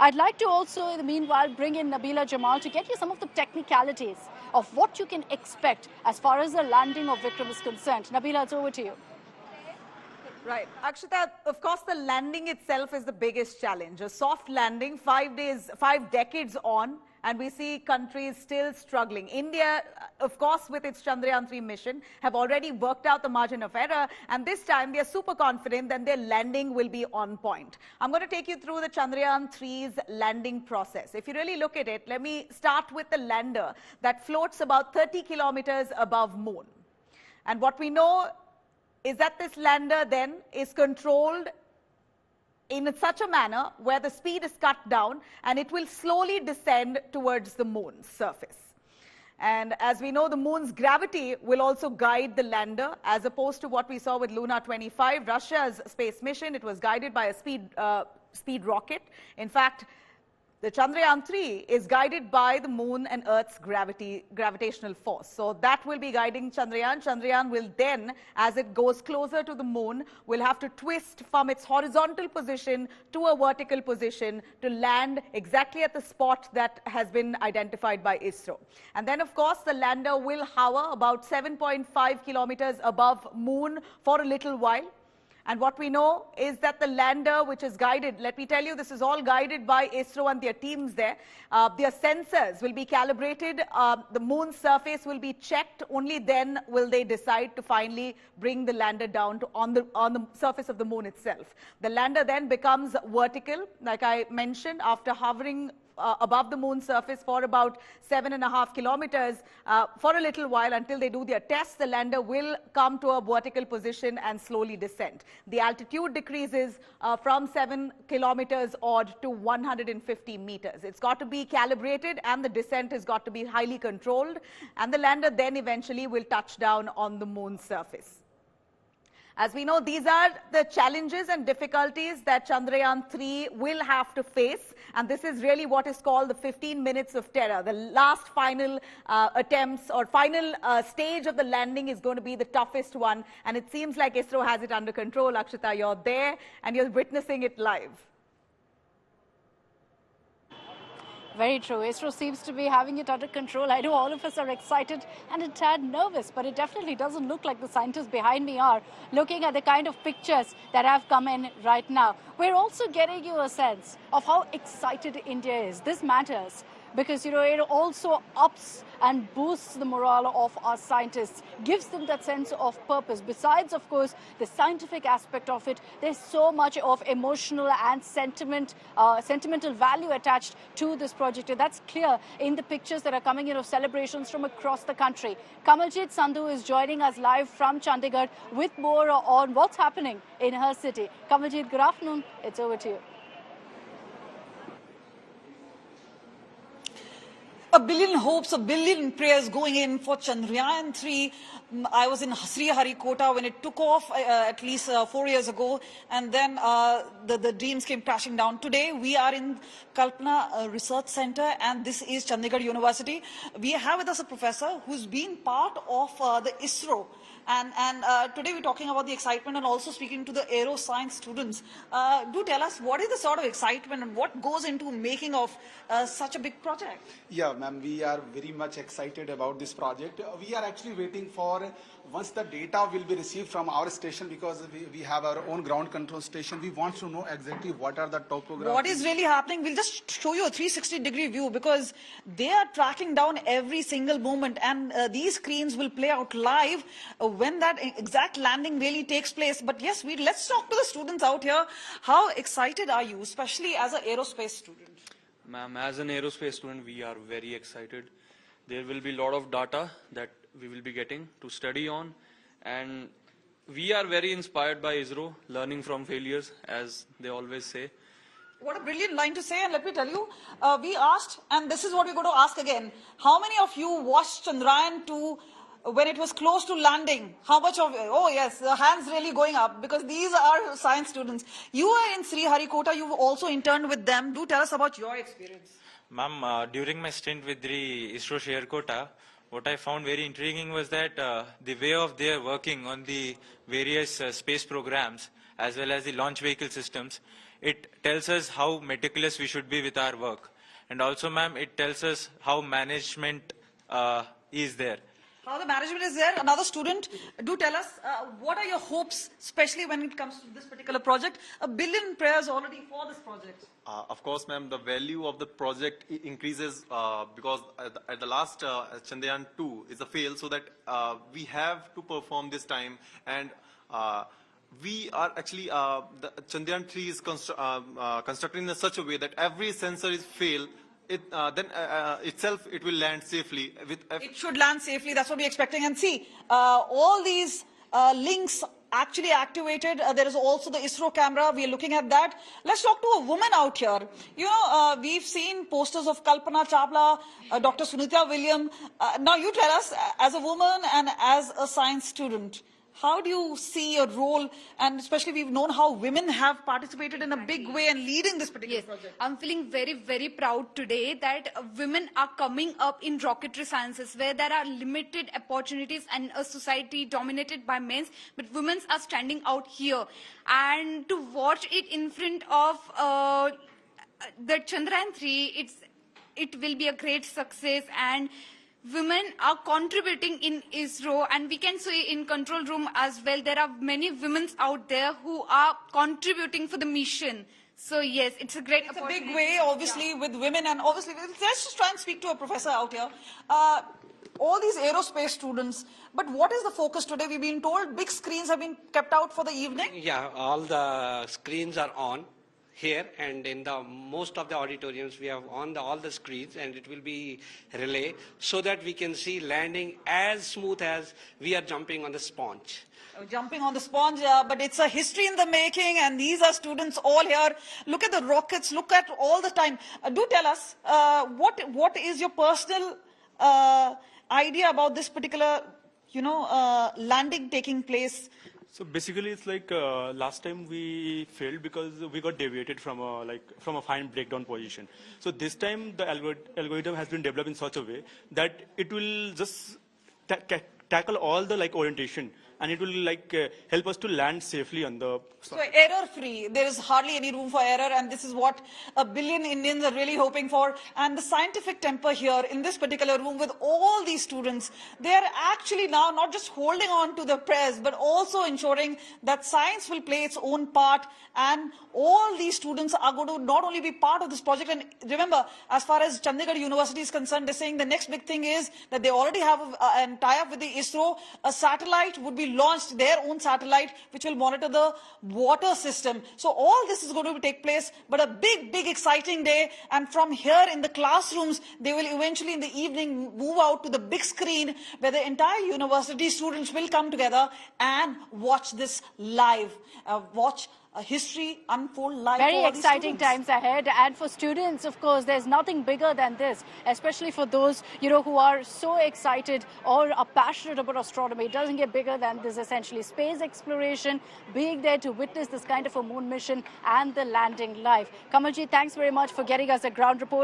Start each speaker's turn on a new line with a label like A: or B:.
A: I'd like to also, in the meanwhile, bring in Nabila Jamal to get you some of the technicalities of what you can expect as far as the landing of Vikram is concerned. Nabila, it's over to you.
B: Right. Akshita, of course, the landing itself is the biggest challenge. A soft landing, 5 decades on, and we see countries still struggling. India, of course, with its Chandrayaan-3 mission, have already worked out the margin of error, and this time they are super confident that their landing will be on point. I'm going to take you through the Chandrayaan-3's landing process. If you really look at it, let me start with the lander that floats about 30 kilometers above moon. And what we know is that this lander then is controlled in such a manner where the speed is cut down and it will slowly descend towards the moon's surface. And as we know, the moon's gravity will also guide the lander, as opposed to what we saw with Lunar 25, Russia's space mission. It was guided by a speed rocket. In fact, the Chandrayaan-3 is guided by the moon and Earth's gravitational force. So that will be guiding Chandrayaan. Chandrayaan will then, as it goes closer to the moon, will have to twist from its horizontal position to a vertical position to land exactly at the spot that has been identified by Isro. And then, of course, the lander will hover about 7.5 kilometers above moon for a little while. And what we know is that the lander, which is guided, let me tell you, this is all guided by Isro and their teams there. Their sensors will be calibrated. The moon's surface will be checked. Only then will they decide to finally bring the lander down to on the surface of the moon itself. The lander then becomes vertical, like I mentioned, after hovering above the moon's surface for about 7.5 kilometers for a little while until they do their tests. The lander will come to a vertical position and slowly descend. The altitude decreases from 7 kilometers odd to 150 meters. It's got to be calibrated and the descent has got to be highly controlled, and the lander then eventually will touch down on the moon's surface. As we know, these are the challenges and difficulties that Chandrayaan-3 will have to face. And this is really what is called the 15 minutes of terror. The last final attempts or final stage of the landing is going to be the toughest one. And it seems like Isro has it under control. Akshita, you're there and you're witnessing it live.
A: Very true. Isro seems to be having it under control. I know all of us are excited and a tad nervous, but it definitely doesn't look like the scientists behind me are, looking at the kind of pictures that have come in right now. We're also getting you a sense of how excited India is. This matters because, you know, it also ups and boosts the morale of our scientists, gives them that sense of purpose. Besides, of course, the scientific aspect of it, there's so much of emotional and sentimental value attached to this project. And that's clear in the pictures that are coming in of celebrations from across the country. Kamaljit Sandhu is joining us live from Chandigarh with more on what's happening in her city. Kamaljit, good afternoon. It's over to you.
C: A billion hopes, a billion prayers going in for Chandrayaan-3. I was in Sriharikota when it took off at least 4 years ago, and then the dreams came crashing down. Today we are in Kalpana Research Center, and this is Chandigarh University. We have with us a professor who's been part of the Isro. And today we're talking about the excitement and also speaking to the aeroscience students. Do tell us, what is the sort of excitement and what goes into making of such a big project?
D: Yeah, ma'am, we are very much excited about this project. We are actually waiting for once the data will be received from our station, because we have our own ground control station. We want to know exactly what are the topography.
C: What is really happening? We'll just show you a 360-degree view, because they are tracking down every single moment, and these screens will play out live when that exact landing really takes place. But yes, let's talk to the students out here. How excited are you, especially as an aerospace student?
E: Ma'am, as an aerospace student, we are very excited. There will be a lot of data that we will be getting to study on, and we are very inspired by Isro, learning from failures, as they always say.
C: What a brilliant line to say, and let me tell you, we asked, and this is what we're going to ask again, how many of you watched Chandrayaan-2 when it was close to landing? How much of, oh yes, the hands really going up, because these are science students. You are in Sriharikota, you've also interned with them. Do tell us about your experience.
F: Ma'am, during my stint with the Isro Sriharikota, what I found very intriguing was that the way of their working on the various space programs as well as the launch vehicle systems, it tells us how meticulous we should be with our work. And also, ma'am, it tells us how management is there.
C: How the management is there. Another student, do tell us, what are your hopes, especially when it comes to this particular project? 1 billion prayers already for this project.
G: Of course, ma'am, the value of the project increases because at the last Chandrayaan-2 is a fail, so that we have to perform this time, and we are actually, the Chandrayaan-3 is constructed in such a way that every sensor is fail. Then itself it will land safely.
C: It should land safely, that's what we're expecting. And see, all these links actually activated. There is also the Isro camera. We are looking at that. Let's talk to a woman out here. You know, we've seen posters of Kalpana Chawla, Dr. Sunita Williams. Now you tell us, as a woman and as a science student, how do you see your role, and especially we've known how women have participated in a big way and leading this particular project?
H: I'm feeling very, very proud today that women are coming up in rocketry sciences where there are limited opportunities and a society dominated by men, but women are standing out here. And to watch it in front of the Chandrayaan-3, it will be a great success, and women are contributing in Isro, and we can see in control room as well. There are many women out there who are contributing for the mission. So yes, it's a great opportunity.
C: It's a big way, obviously, with women, and obviously, let's just try and speak to a professor out here. All these aerospace students, but what is the focus today? We've been told big screens have been kept out for the evening.
I: Yeah, all the screens are on here, and in the most of the auditoriums we have on all the screens, and it will be relay so that we can see landing as smooth as we are jumping on the sponge.
C: Jumping on the sponge, but it's a history in the making, and these are students all here. Look at the rockets, look at all the time. Do tell us, what is your personal idea about this particular, landing taking place?
J: So basically, it's like last time we failed because we got deviated from a fine breakdown position. So this time the algorithm has been developed in such a way that it will just tackle all the orientation, and it will help us to land safely on the.
C: So error-free. There is hardly any room for error, and this is what 1 billion Indians are really hoping for. And the scientific temper here in this particular room with all these students, they are actually now not just holding on to the prayers, but also ensuring that science will play its own part, and all these students are going to not only be part of this project. And remember, as far as Chandigarh University is concerned, they're saying the next big thing is that they already have a tie-up with the Isro. A satellite would be launched, their own satellite, which will monitor the water system. So all this is going to take place, but a big, big exciting day. And from here in the classrooms, they will eventually in the evening move out to the big screen where the entire university students will come together and watch this live, watch history unfold live.
A: Very exciting times ahead, and for students, of course, there's nothing bigger than this, especially for those who are so excited or are passionate about astronomy. It doesn't get bigger than this. Essentially, space exploration, being there to witness this kind of a moon mission and the landing live. Kamalji, thanks very much for getting us a ground report.